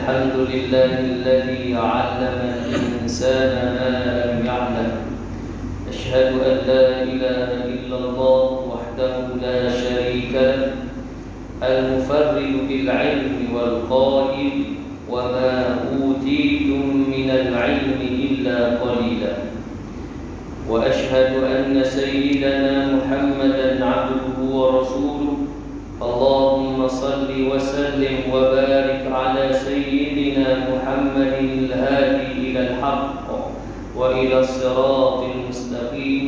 الحمد لله الذي علم الإنسان ما لم يعلم. أشهد أن لا إله إلا الله وحده لا شريك له المفرد بالعلم والقائل وما أوتيتم من العلم إلا قليلا. وأشهد أن سيدنا محمدا عبده ورسوله. اللهم صل وسلم وبارك على سيدنا محمد الهادي إلى الحق وإلى الصراط المستقيم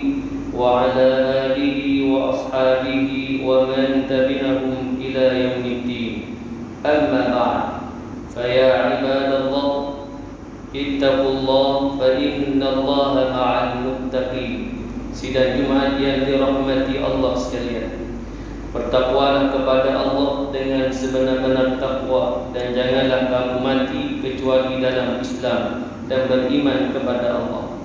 وعلى آله وأصحابه ومن تبعهم إلى يوم الدين. أما بعد، فيا عباد الله اتقوا الله فإن الله مع المتقين. Sidang Jumat yang dirahmati Allah sekalian, bertakwalah kepada Allah dengan sebenar-benar takwa, dan janganlah kamu mati kecuali dalam Islam dan beriman kepada Allah.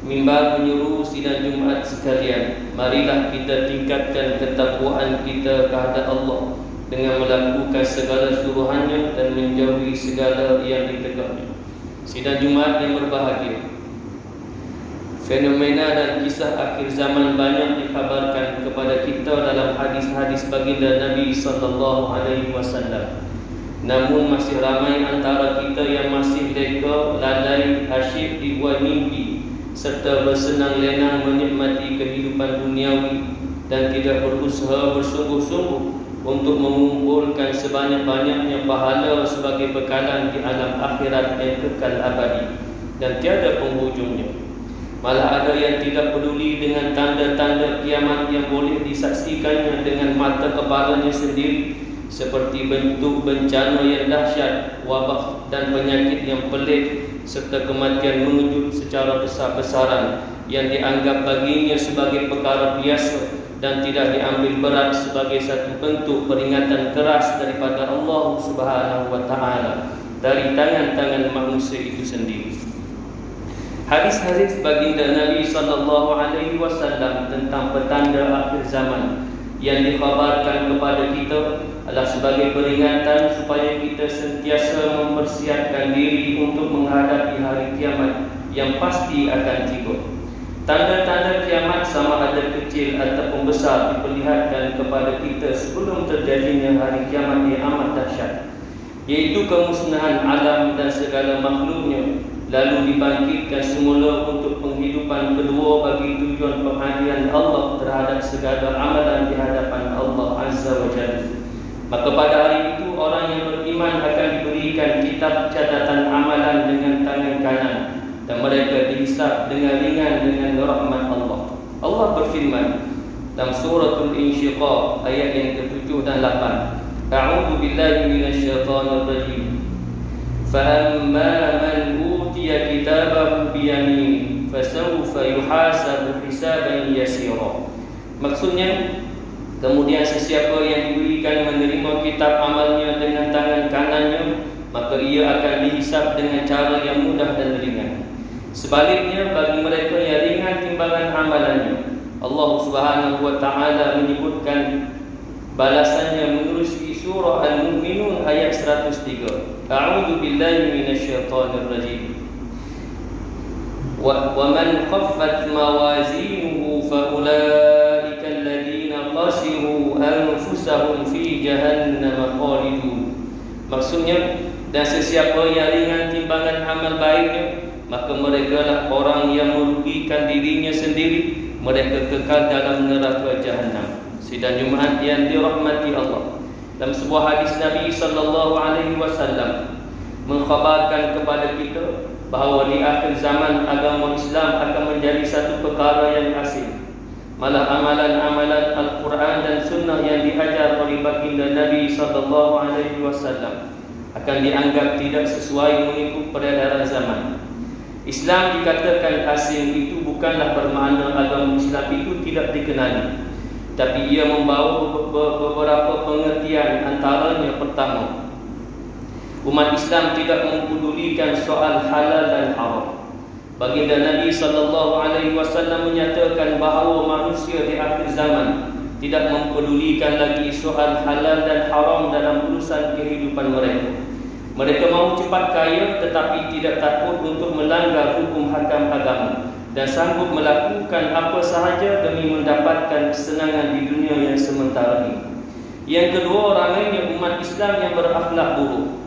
Mimbar menyuruh sidang Jumat sekalian, marilah kita tingkatkan ketakwaan kita kepada Allah dengan melakukan segala suruhannya dan menjauhi segala yang ditegaknya. Sidang Jumat yang berbahagia, fenomena dan kisah akhir zaman banyak dikabarkan kepada kita dalam hadis-hadis baginda Nabi SAW. Namun masih ramai antara kita yang masih leka, lalai, asyik dibuat mimpi serta bersenang lenang menikmati kehidupan duniawi dan tidak berusaha bersungguh-sungguh untuk mengumpulkan sebanyak-banyaknya pahala sebagai bekalan di alam akhirat yang kekal abadi dan tiada penghujungnya. Malah ada yang tidak peduli dengan tanda-tanda kiamat yang boleh disaksikannya dengan mata kepalanya sendiri, seperti bentuk bencana yang dahsyat, wabak dan penyakit yang pelik, serta kematian mengejut secara besar-besaran yang dianggap baginya sebagai perkara biasa dan tidak diambil berat sebagai satu bentuk peringatan keras daripada Allah Subhanahu wa taala dari tangan-tangan manusia itu sendiri. Hadis-hadis baginda Nabi SAW tentang petanda akhir zaman yang dikhabarkan kepada kita adalah sebagai peringatan supaya kita sentiasa mempersiapkan diri untuk menghadapi hari kiamat yang pasti akan tiba. Tanda-tanda kiamat sama ada kecil ataupun besar diperlihatkan kepada kita sebelum terjadinya hari kiamat yang amat dahsyat, iaitu kemusnahan alam dan segala makhluknya, lalu dibangkitkan semula untuk penghidupan kedua bagi tujuan penghadiran Allah terhadap segala amalan di hadapan Allah Azza wa Jalla. Maka pada hari itu orang yang beriman akan diberikan kitab catatan amalan dengan tangan kanan, dan mereka dihisab dengan ringan dengan rahmat Allah. Allah berfirman dalam suratul Insyiqaq ayat yang ke-7 dan 8. A'udzu billahi minasyaitonir rajim. Fa amma man utiya kitabahu bi yaminihi fasawfa yuhasabu hisaban yasira. Maksudnya, kemudian sesiapa yang diberikan menerima kitab amalnya dengan tangan kanannya, maka ia akan dihisab dengan cara yang mudah dan ringan. Sebaliknya, bagi mereka yang ringan timbangan amalannya, Allah Subhanahu wa taala menyebutkan balasannya menerusi surah Al-Mu'minun ayat 103. A'udzu billahi minasyaitonir rajim. Wa man khaffat mawazinuhu fa ulaika alladziina khasiru anfusahum fi jahannam khalidun. Maksudnya, dan sesiapa yang ringan timbangan amal baiknya, maka mereka lah orang yang merugikan dirinya sendiri, mereka kekal dalam neraka jahanam. Sidang Jumat yang dirahmati Allah, dalam sebuah hadis Nabi SAW mengkhabarkan kepada kita bahawa di akhir zaman agama Islam akan menjadi satu perkara yang asing. Malah amalan-amalan Al-Quran dan Sunnah yang diajar oleh baginda Nabi SAW akan dianggap tidak sesuai mengikut peredaran zaman. Islam dikatakan asing itu bukanlah bermakna agama Islam itu tidak dikenali, tapi ia membawa beberapa pengertian. Antaranya, pertama, umat Islam tidak mempedulikan soal halal dan haram. Baginda Nabi SAW menyatakan bahawa manusia di akhir zaman tidak mempedulikan lagi soal halal dan haram dalam urusan kehidupan mereka. Mereka mahu cepat kaya tetapi tidak takut untuk melanggar hukum hakam agama dan sanggup melakukan apa sahaja demi mendapatkan kesenangan di dunia yang sementara ini. Yang kedua, ramainya umat Islam yang berakhlak buruk.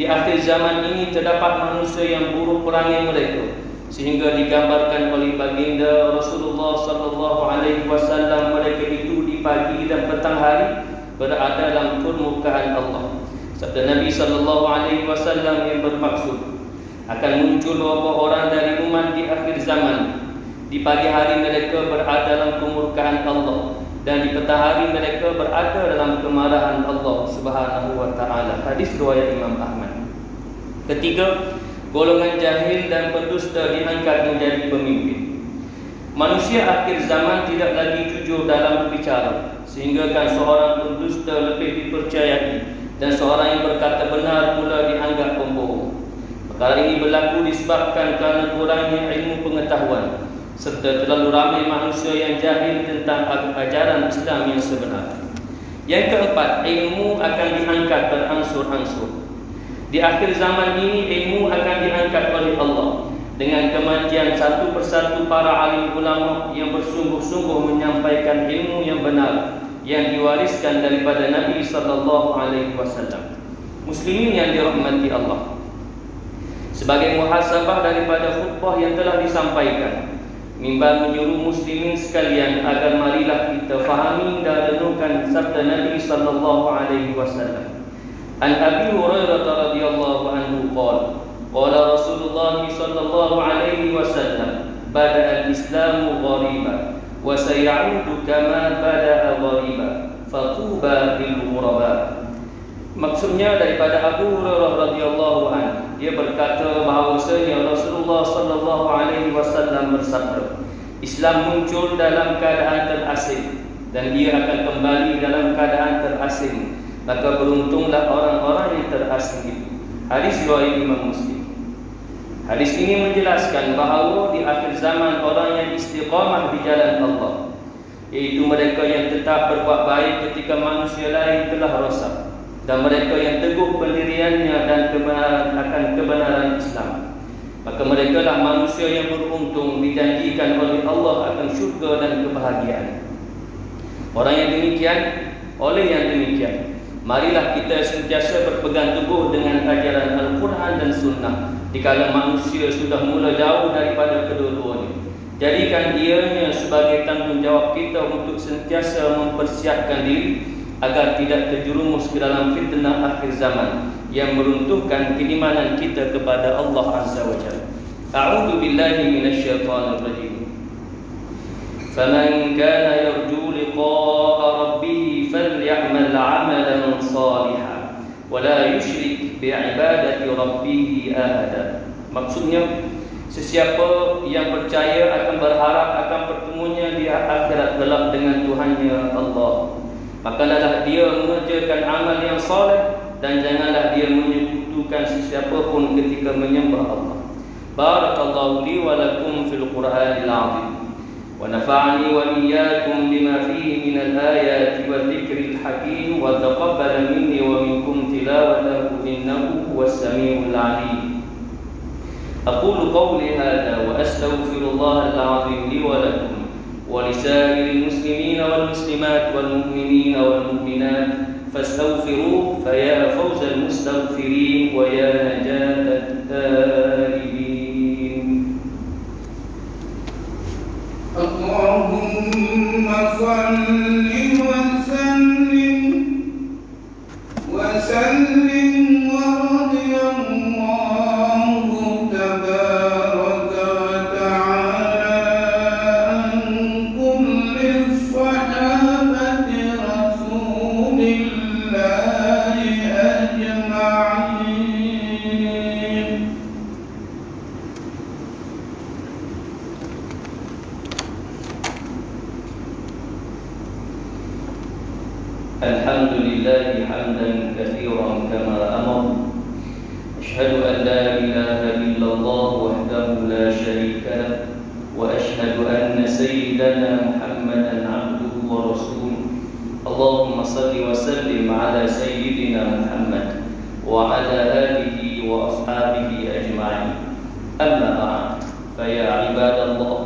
Di akhir zaman ini terdapat manusia yang buruk perangai mereka, sehingga digambarkan oleh baginda Rasulullah sallallahu alaihi wasallam mereka itu di pagi dan petang hari berada dalam kemurkaan Allah. Sabda Nabi sallallahu alaihi wasallam yang bermaksud akan muncul beberapa orang dari umat di akhir zaman. Di pagi hari mereka berada dalam kemurkaan Allah dan di petang hari mereka berada dalam kemarahan Allah Subhanahu wa taala. Hadis riwayat Imam Ahmad. Ketiga, golongan jahil dan pendusta diangkat menjadi pemimpin. Manusia akhir zaman tidak lagi jujur dalam berbicara, sehingga kan seorang pendusta lebih dipercayai dan seorang yang berkata benar pula dianggap pembohong. Perkara ini berlaku disebabkan kerana kurangnya ilmu pengetahuan serta terlalu ramai manusia yang jahil tentang ajaran Islam yang sebenar. Yang keempat, ilmu akan diangkat beransur-ansur. Di akhir zaman ini ilmu akan diangkat oleh Allah dengan kematian satu persatu para alim ulama yang bersungguh-sungguh menyampaikan ilmu yang benar yang diwariskan daripada Nabi sallallahu alaihi wasallam. Muslimin yang dirahmati Allah, sebagai muhasabah daripada khutbah yang telah disampaikan, mimbar menyuruh muslimin sekalian agar marilah kita fahami dan renungkan sabda Nabi sallallahu alaihi wasallam. An Abi Hurairah radhiyallahu anhu qala Rasulullah sallallahu alaihi wasallam, bada al-Islamu ghariban wa sayaudu kama bada'a ghariban fatuba lil ghuraba. Maksudnya daripada Abu Hurairah radhiyallahu anhu, dia berkata bahawasanya Rasulullah sallallahu alaihi wasallam bersabda, Islam muncul dalam keadaan terasing dan dia akan kembali dalam keadaan terasing, maka beruntunglah orang-orang yang terasing itu. Hadis riwayat Imam Muslim. Hadis ini menjelaskan bahawa di akhir zaman orang yang istiqamah di jalan Allah, iaitu mereka yang tetap berbuat baik ketika manusia lain telah rosak, dan mereka yang teguh pendiriannya dan akan kebenaran Islam, maka mereka lah manusia yang beruntung, dijanjikan oleh Allah akan syurga dan kebahagiaan. Orang yang demikian, oleh yang demikian, marilah kita sentiasa berpegang teguh dengan ajaran Al-Quran dan Sunnah dikala manusia sudah mula jauh daripada kedua-duanya. Jadikan ianya sebagai tanggungjawab kita untuk sentiasa mempersiapkan diri agar tidak terjerumus ke dalam fitnah akhir zaman yang meruntuhkan keimanan kita kepada Allah Azza wa Jalla. A'udzu billahi minasyaitonir rajim. فمن كان يرجو لقاء ربه فليعمل عملا صالحا ولا يشرك بعبادة ربه أحدا. Maksudnya, sesiapa yang percaya akan berharap akan pertemuannya di akhirat kelak dengan Tuhannya Allah, maka hendaklah dia mengerjakan amal yang soleh dan janganlah dia menyekutukan sesiapa pun ketika menyembah Allah. Barakallahu li wa lakum fil Qur'anil 'azim. ونفعني وإياكم بما فيه من الآيات والذكر الحكيم وتقبل مني ومنكم تلاوته إنه هو السميع العليم. أقول قولي هذا وأستغفر الله العظيم لي ولكم ولسائر المسلمين والمسلمات والمؤمنين والمؤمنات فاستغفروه فيا فوز المستغفرين ويا نجاة التائبين. اللهم صل وسلم ورضي الله تبارك وتعالى عن كل الصحابة رسول الله أجمعين. الحمد لله حمدا كثيرا كما أمر. أشهد أن لا إله إلا الله وحده لا شريك له وأشهد أن سيدنا محمدا عبده ورسوله. اللهم صل وسلم على سيدنا محمد وعلى آله وأصحابه أجمعين. أما بعد، فيا عباد الله،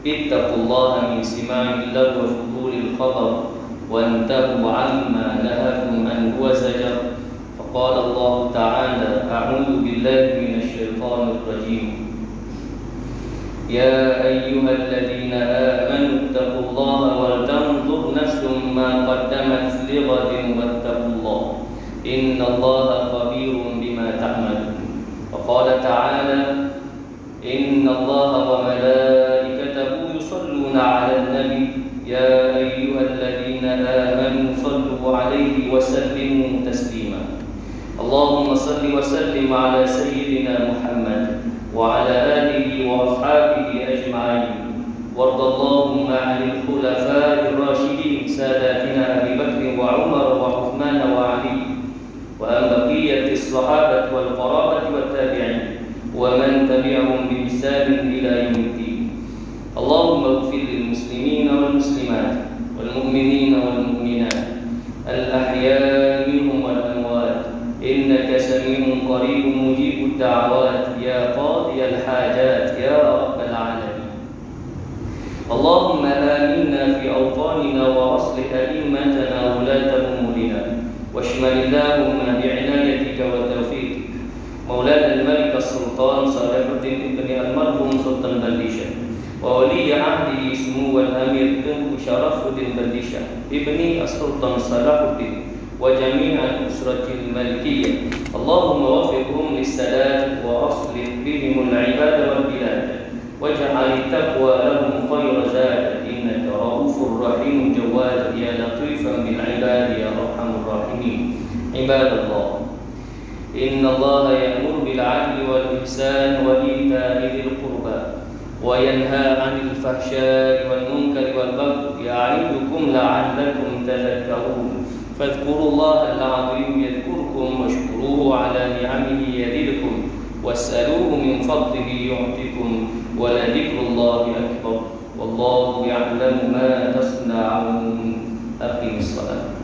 اتقوا الله من سماع اللغو وفضول الخبر، وانتهوا عما نهاكم عنه وزجر. فقال الله تعالى: أعوذ بالله من الشيطان الرجيم: يا أيها الذين آمنوا اتقوا الله ولتنظر نفس ما قدمت لغد واتقوا الله إن الله خبير بما تعملون. وقال تعالى: إن الله وملائكته يصلون على النبي يا أيها الذين آمنوا صلوا عليه وسلموا تسليما. اللهم صل وسلم على سيدنا محمد وعلى آله وأصحابه أجمعين. وارض اللهم عن الخلفاء الراشدين ساداتنا أبي بكر وعمر وعثمان وعلي، وعن بقية الصحابة والقرابة والتابعين ومن تبعهم بإحسان إلى يوم الدين. اللهم اغفر للمسلمين والمسلمات والمؤمنين والمؤمنات الأحياء منهم والأموات، إنك سميع قريب مجيب الدعوات يا قاضي الحاجات يا رب العالمين. اللهم آمنا في أوطاننا وأصلح أئمتنا وولاة أمورنا، واشمل اللهم بعنايتك وتوفيقك مولانا الملك السلطان صالح الدين بن المرحوم سلطان بنديشة، وولي عهده سمو الأمير تنكو شرف الدين بنديشة ابن السلطان صلاح الدين، وجميع الأسرة الملكية. اللهم وفقهم للسداد وأصلح بهم العباد والبلاد، واجعل التقوى لهم خير زاد، إنك رؤوف رحيم جواد يا لطيفا بالعباد يا أرحم الراحمين. عباد الله، إن الله يأمر بالعدل والإحسان وإيتاء ذي القربى، وينهى عن الفحشاء والمنكر والبغي يعظكم لعلكم تذكرون. فاذكروا الله العظيم يذكركم، واشكروه على نعمه يزدكم، واسألوه من فضله يعطكم، ولذكر الله أكبر، والله يعلم ما تصنعون. أقم الصلاة.